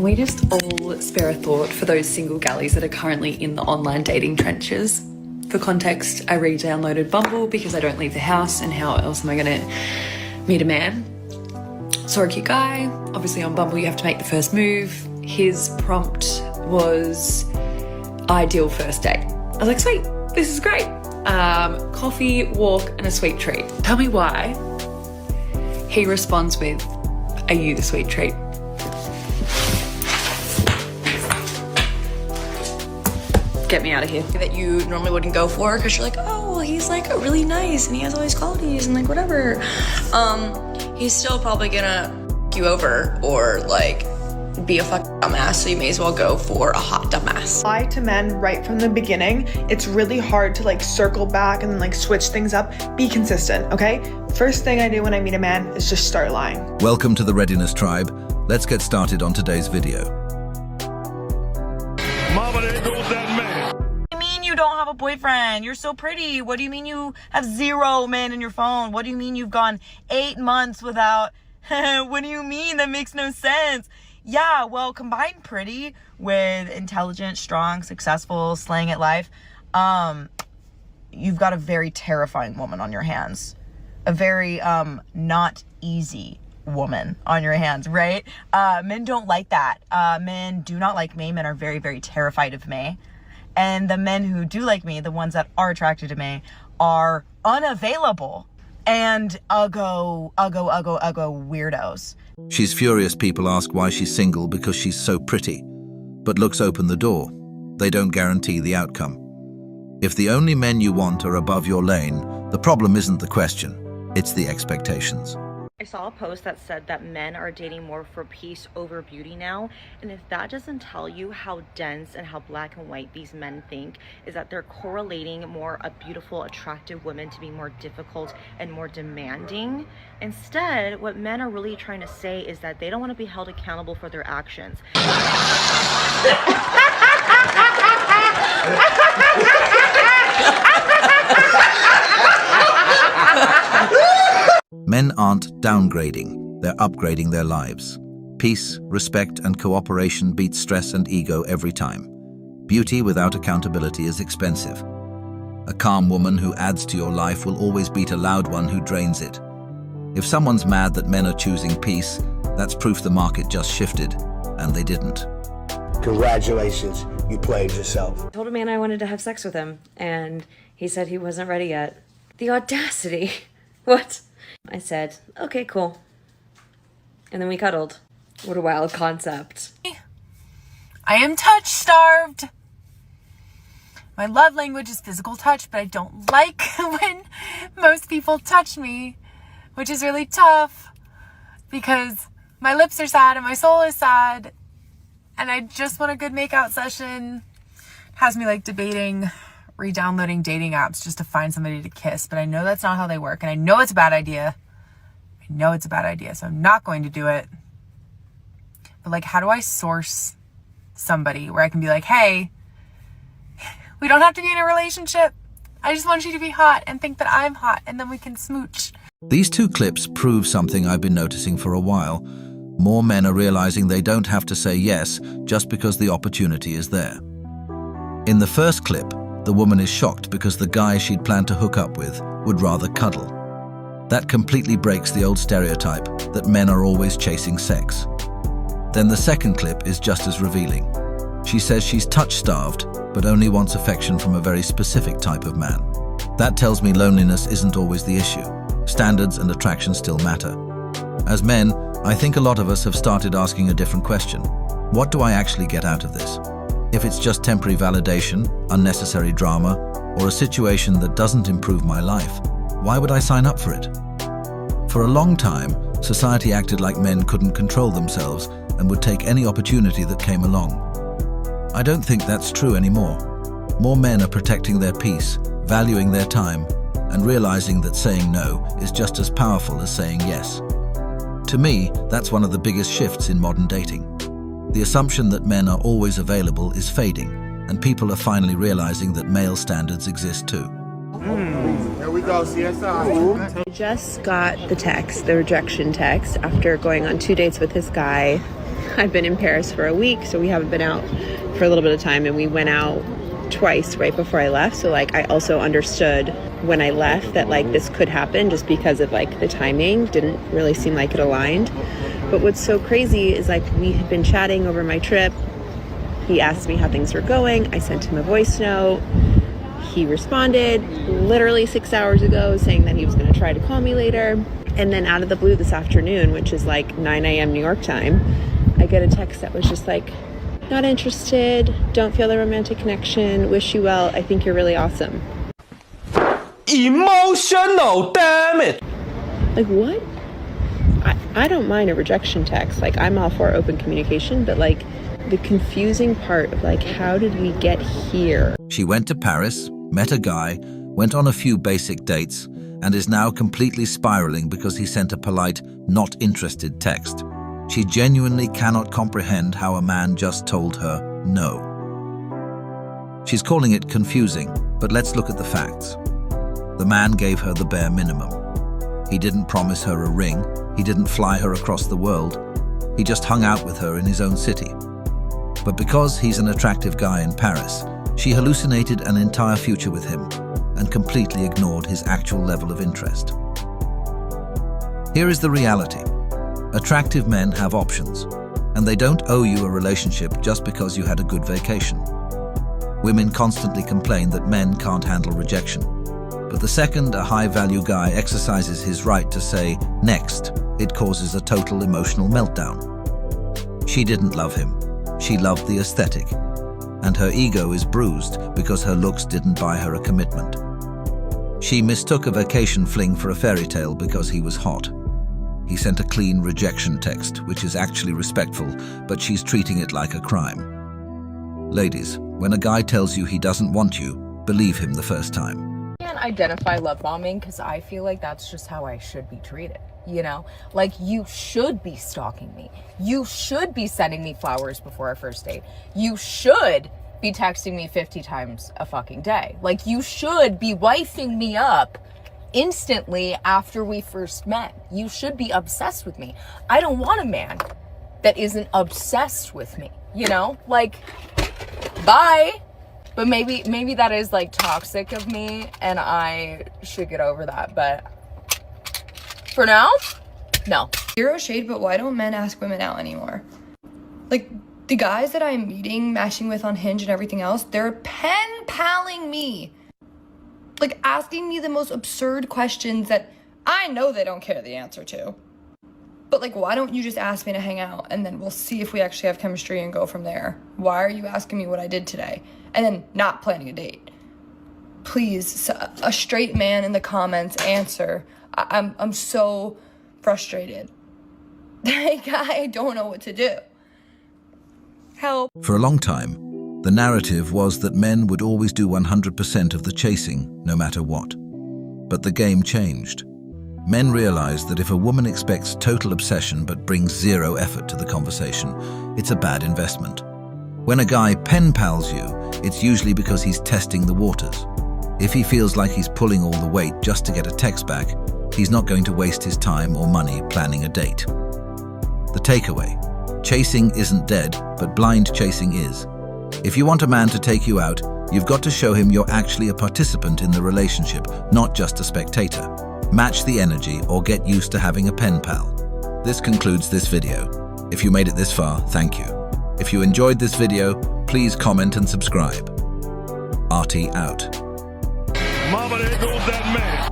Can we just all spare a thought for those single galleys that are currently in the online dating trenches? For context, I re-downloaded Bumble because I don't leave the house, and how else am I gonna meet a man? Saw a cute guy. Obviously on Bumble you have to make the first move. His prompt was ideal first date. I was like, sweet, this is great. Coffee, walk, and a sweet treat. Tell me why he responds with, are you the sweet treat? Get me out of here. That you normally wouldn't go for because you're like, oh, well, he's like really nice and he has all these qualities and like whatever. He's still probably gonna f you over or like be a fucking dumbass, so you may as well go for a hot dumbass. Lie to men right from the beginning. It's really hard to like circle back and then like switch things up. Be consistent, okay? First thing I do when I meet a man is just start lying. Welcome to the Readiness Tribe. Let's get started on today's video. Mama, there goes that man. What do you mean you don't have a boyfriend? You're so pretty. What do you mean you have 0 men in your phone? What do you mean you've gone 8 months without... What do you mean? That makes no sense. Yeah, well, combine pretty with intelligent, strong, successful, slaying at life, you've got a very terrifying woman on your hands. A very not easy woman on your hands, right? Men don't like that. Men do not like me. Men are very, very terrified of me. And the men who do like me, the ones that are attracted to me, are unavailable and uggo weirdos. She's furious people ask why she's single because she's so pretty. But looks open the door. They don't guarantee the outcome. If the only men you want are above your lane, the problem isn't the question, it's the expectations. I saw a post that said that men are dating more for peace over beauty now, and if that doesn't tell you how dense and how black and white these men think, is that they're correlating more a beautiful, attractive woman to be more difficult and more demanding. Instead, what men are really trying to say is that they don't want to be held accountable for their actions. Men aren't downgrading, they're upgrading their lives. Peace, respect, and cooperation beat stress and ego every time. Beauty without accountability is expensive. A calm woman who adds to your life will always beat a loud one who drains it. If someone's mad that men are choosing peace, that's proof the market just shifted, and they didn't. Congratulations, you played yourself. I told a man I wanted to have sex with him, and he said he wasn't ready yet. The audacity. What? I said, okay, cool. And then we cuddled. What a wild concept. I am touch starved. My love language is physical touch, but I don't like when most people touch me, which is really tough because my lips are sad and my soul is sad and I just want a good makeout session. It has me like debating re-downloading dating apps just to find somebody to kiss, but I know that's not how they work, and I know it's a bad idea. So I'm not going to do it. But like, how do I source somebody where I can be like, hey, we don't have to be in a relationship. I just want you to be hot and think that I'm hot, and then we can smooch. These two clips prove something I've been noticing for a while. More men are realizing they don't have to say yes just because the opportunity is there. In the first clip, the woman is shocked because the guy she'd planned to hook up with would rather cuddle. That completely breaks the old stereotype that men are always chasing sex. Then the second clip is just as revealing. She says she's touch-starved, but only wants affection from a very specific type of man. That tells me loneliness isn't always the issue. Standards and attraction still matter. As men, I think a lot of us have started asking a different question. What do I actually get out of this? If it's just temporary validation, unnecessary drama, or a situation that doesn't improve my life, why would I sign up for it? For a long time, society acted like men couldn't control themselves and would take any opportunity that came along. I don't think that's true anymore. More men are protecting their peace, valuing their time, and realizing that saying no is just as powerful as saying yes. To me, that's one of the biggest shifts in modern dating. The assumption that men are always available is fading, and people are finally realizing that male standards exist too. Here we go, CSI. I just got the text, the rejection text, after going on 2 dates with this guy. I've been in Paris for a week, so we haven't been out for a little bit of time, and we went out twice right before I left. So like I also understood when I left that like this could happen just because of like the timing didn't really seem like it aligned. But what's so crazy is like we had been chatting over my trip. He asked me how things were going. I sent him a voice note. He responded literally 6 hours ago saying that he was going to try to call me later. And then out of the blue this afternoon, which is like 9 a.m. New York time, I get a text that was just like, not interested, don't feel the romantic connection, wish you well, I think you're really awesome. Emotional, damn it! Like what? I don't mind a rejection text. Like I'm all for open communication, but like the confusing part of like, how did we get here? She went to Paris, met a guy, went on a few basic dates, and is now completely spiraling because he sent a polite, not interested text. She genuinely cannot comprehend how a man just told her no. She's calling it confusing, but let's look at the facts. The man gave her the bare minimum. He didn't promise her a ring, he didn't fly her across the world, he just hung out with her in his own city. But because he's an attractive guy in Paris, she hallucinated an entire future with him and completely ignored his actual level of interest. Here is the reality. Attractive men have options, and they don't owe you a relationship just because you had a good vacation. Women constantly complain that men can't handle rejection, but the second a high-value guy exercises his right to say next, it causes a total emotional meltdown. She didn't love him. She loved the aesthetic, and her ego is bruised because her looks didn't buy her a commitment. She mistook a vacation fling for a fairy tale because he was hot. He sent a clean rejection text, which is actually respectful, but she's treating it like a crime. Ladies, when a guy tells you he doesn't want you, believe him the first time. I can't identify love bombing because I feel like that's just how I should be treated. You know, like you should be stalking me. You should be sending me flowers before our first date. You should be texting me 50 times a fucking day. Like you should be wifing me up instantly after we first met. You should be obsessed with me. I don't want a man that isn't obsessed with me, you know? Like, bye. But maybe that is like toxic of me and I should get over that. But for now, no. Zero shade, but why don't men ask women out anymore? Like, the guys that I'm meeting, matching with on Hinge and everything else, they're pen paling me. Like, asking me the most absurd questions that I know they don't care the answer to. But like, why don't you just ask me to hang out and then we'll see if we actually have chemistry and go from there? Why are you asking me what I did today and then not planning a date? Please, a straight man in the comments answer. I'm so frustrated. Like, I don't know what to do. Help. For a long time, the narrative was that men would always do 100% of the chasing, no matter what. But the game changed. Men realized that if a woman expects total obsession but brings zero effort to the conversation, it's a bad investment. When a guy pen pals you, it's usually because he's testing the waters. If he feels like he's pulling all the weight just to get a text back, he's not going to waste his time or money planning a date. The takeaway: chasing isn't dead, but blind chasing is. If you want a man to take you out, you've got to show him you're actually a participant in the relationship, not just a spectator. Match the energy or get used to having a pen pal. This concludes this video. If you made it this far, thank you. If you enjoyed this video, please comment and subscribe. Artie out. Mama, there goes that man.